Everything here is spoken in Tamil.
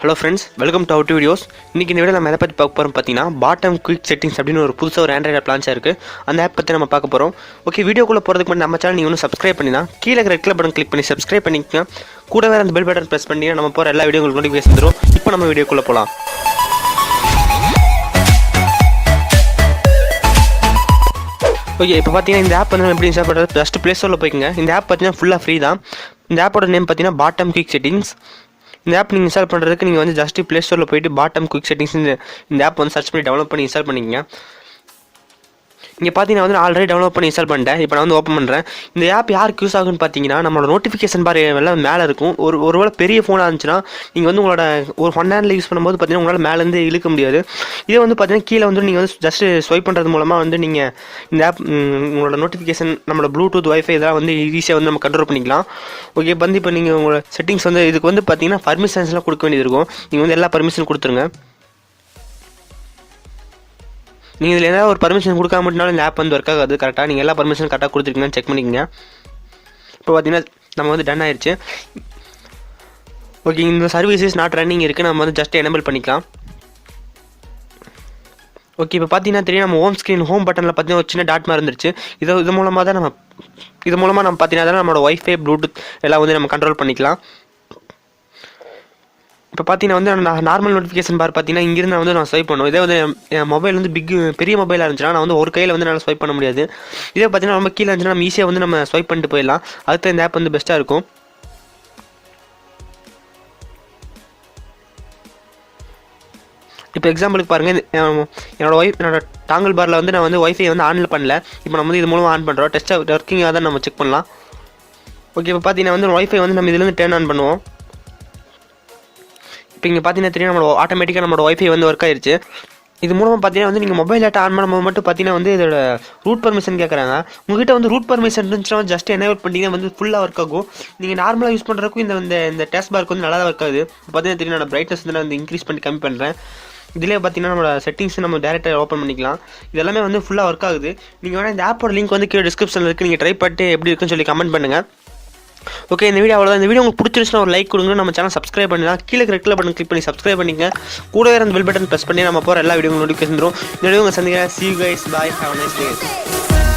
Hello friends, welcome to out videos. இன்றைக்கி இந்த வீடியோ நம்ம எதை பற்றி பார்க்க போகிறோம் பார்த்தீங்கன்னா, பாட்டம் குயிக் செட்டிங்ஸ் அப்படின்னு ஒரு புதுசாக ஒரு ஆண்ட்ராய்டு ஆப் லான்ச் இருக்குது. அந்த ஆப் பற்றி நம்ம பார்க்க போகிறோம். ஓகே, வீடியோக்குள்ளே போகிறதுக்கு முன்னாடி நம்ம சேனல் நீங்கள் ஒன்றும் சப்ஸ்கிரைப் பண்ணி தான் கீழே ரெட் கலர் பட்டன் கிளிக் பண்ணி சப்ஸ்கிரைப் பண்ணிக்கங்க. கூடவே அந்த பெல் பட்டன் ப்ரெஸ் பண்ணி நம்ம போகிற எல்லா வீடியோ உங்களுக்கு நோட்டிஃபிகேஷன் வந்துடும். இப்போ நம்ம வீடியோக்குள்ளே போகலாம். ஓகே, இப்போ பார்த்தீங்கன்னா இந்த ஆப் வந்து நம்ம எப்படி இன்ஸ்டால் பண்ணுறது, ஜஸ்ட் ப்ளே ஸ்டோரில் போய்க்குங்க. இந்த ஆப் பார்த்தீங்கன்னா ஃபுல்லாக ஃப்ரீ தான். இந்த ஆப்போட நேம் பார்த்தீங்கன்னா பாட்டம் குயிக் செட்டிங்ஸ். இந்த ஆப் நீங்கள் இன்ஸ்டால் பண்ணுறதுக்கு நீங்கள் வந்து ஜஸ்ட் ப்ளே ஸ்டோரில் போய்ட்டு பாட்டம் குயிக் செட்டிங்ஸ் இந்த ஆப் வந்து சர்ச் பண்ணி டவுன்லோட் பண்ணி இன்ஸ்டால் பண்ணிக்கங்க. இங்கே பார்த்தீங்கன்னா வந்து ஆல்ரெடி டவுன்லோட் பண்ணி இன்ஸ்டால் பண்ணிட்டேன். இப்போ நான் வந்து ஓப்பன் பண்ணுறேன். இந்த ஆப் யாருக்கு யூஸ் ஆகுன்னு பார்த்தீங்கன்னா, நம்மளோட நோட்டிஃபிகேஷன் பார் எல்லாம் மேலே இருக்கும். ஒருவேளை பெரிய ஃபோனாக இருந்துச்சுன்னா நீங்கள் வந்து உங்களோட ஒரு ஒன் ஹேண்டில் யூஸ் பண்ணும்போது பார்த்தீங்கன்னா உங்களால் மேலேருந்து இழுக்க முடியாது. இதே வந்து பார்த்தீங்கன்னா கீழே வந்து நீங்கள் வந்து ஜஸ்ட் ஸ்வைப் பண்ணுறது மூலமாக வந்து நீங்கள் இந்த ஆப் உங்களோட நோட்டிஃபிகேஷன், நம்மளோட ப்ளூடூத் வைஃபை இதெல்லாம் வந்து ஈஸியாக வந்து நம்ம கண்ட்ரோல் பண்ணிக்கலாம். ஓகே, வந்து இப்போ நீங்கள் உங்களோட செட்டிங்ஸ் வந்து இதுக்கு வந்து பார்த்தீங்கன்னா பர்மிஷன்ஸ்லாம் கொடுக்க வேண்டியது இருக்கும். நீங்கள் வந்து எல்லா பர்மிஷன் கொடுத்துருங்க. நீங்கள் இதில் ஏதாவது ஒரு பர்மிஷன் கொடுக்காம மட்டும்னாலும் இந்த ஆப் வந்து ஒர்க் ஆகாது. கரெக்டாக நீங்கள் எல்லா பர்மிஷன் கரெக்டாக கொடுத்துருக்கீங்கன்னு செக் பண்ணிக்கங்க. இப்போ பார்த்தீங்கன்னா நம்ம வந்து டன் ஆயிடுச்சு. ஓகே, இந்த சர்வீசஸ் நாட் ரன்னிங் இருக்குது. நம்ம வந்து ஜஸ்ட் எனேபிள் பண்ணிக்கலாம். ஓகே, இப்போ பார்த்தீங்கன்னா தெரியும், நம்ம ஹோம் பட்டனில் பார்த்தீங்கன்னா ஒரு சின்ன டாட் மாதிரி இருந்துருச்சு. இது மூலமாக நம்ம பார்த்தீங்கன்னா நம்மளோட வைஃபை ப்ளூடூத் எல்லாம் வந்து நம்ம கண்ட்ரோல் பண்ணிக்கலாம். இப்போ பார்த்தீங்கன்னா வந்து நார்மல் நோட்டிஃபிகேஷன் பார் பார்த்தீங்கன்னா இங்கிருந்து வந்து நான் ஸ்வைப் பண்ணுவோம். இதே வந்து என் மொபைல் வந்து பெரிய மொபைலாக இருந்துச்சுன்னா நான் வந்து ஒரு கையில் வந்து என்னால் ஸ்வைப் பண்ண முடியாது. இதே பார்த்தீங்கன்னா ரொம்ப கீழே இருந்துச்சுன்னா நம்ம ஈஸியாக வந்து நம்ம ஸ்வைப் பண்ணிட்டு போயிடலாம். அதுக்கு இந்த ஆப் வந்து பெஸ்ட்டாக இருக்கும். இப்போ எக்ஸாம்பிளுக்கு பாருங்கள், என்னோட டாங்கல் பாரில் வந்து நான் வந்து வைஃபை வந்து ஆனில் பண்ணல. இப்போ நம்ம வந்து இது மூலமாக ஆன் பண்ணுறோம். டெஸ்ட் ஒர்க்கிங்காக தான் நம்ம செக் பண்ணலாம். ஓகே, இப்போ பார்த்தீங்கன்னா வந்து வைஃபை வந்து நம்ம இதுலேருந்து டர்ன் ஆன் பண்ணுவோம். இப்போ இங்கே பார்த்தீங்கன்னா தெரியும், நம்மளோட ஆட்டோமேட்டிக்காக நம்மளோட வைஃபை வந்து ஒர்க் ஆயிடுச்சு. இது மூலமாக பார்த்தீங்கன்னா வந்து நீங்கள் மொபைல் டேட்டா ஆன் பண்ணும்போது மட்டும் பார்த்தீங்கன்னா வந்து இதோட ரூட் பர்மிஷன் கேட்குறாங்க. உங்கள்கிட்ட வந்து ரூட் பர்மிஷன் இருந்துச்சுன்னா ஜஸ்ட் எனேபிள் பண்ணிங்கன்னா வந்து ஃபுல்லாக ஒர்க் ஆகும். நீங்கள் நார்மலாக யூஸ் பண்ணுறதுக்கும் இந்த டேஸ்க் பார்க்கு வந்து நல்லா ஒர்க் ஆகுது. பார்த்தீங்கன்னா தெரியும், நான் பிரைட்னஸ் வந்து நான் வந்து இன்க்ரீஸ் பண்ணி கம்மி பண்ணுறேன். இதிலே பார்த்தீங்கன்னா நம்மளோட செட்டிங்ஸ் நம்ம டேரெக்டாக ஓப்பன் பண்ணிக்கலாம். இதெல்லாமே வந்து ஃபுல்லாக ஒர்க் ஆகுது. நீங்கள் வேணால் இந்த ஆப்போட லிங்க் வந்து கீழே டிஸ்கிரிப்ஷனில் இருக்குது. நீங்கள் ட்ரை பண்ணிட்டு எப்படி இருக்குன்னு சொல்லி கமெண்ட் பண்ணுங்கள். ஓகே, இந்த வீடியோ அவ்வளோதான். இந்த வீடியோ உங்களுக்கு பிடிச்சிருச்சுன்னா ஒரு லைக் கொடுங்க. நம்ம சேனல் சப்ஸ்கிரைப் பண்ணிடலாம். கீழே ரெட் கலர் பட்டன் கிளிக் பண்ணி சப்ஸ்கிரைப் பண்ணிங்க. கூடவே அந்த பெல் பட்டன் ப்ரெஸ் பண்ணி நம்ம போகிற எல்லா வீடியோ நோட்டிஃபிகேஷன் வரும். இந்த வீடியோ உங்கள் சந்திக்கிறேன். See you guys. Bye. Have a nice day.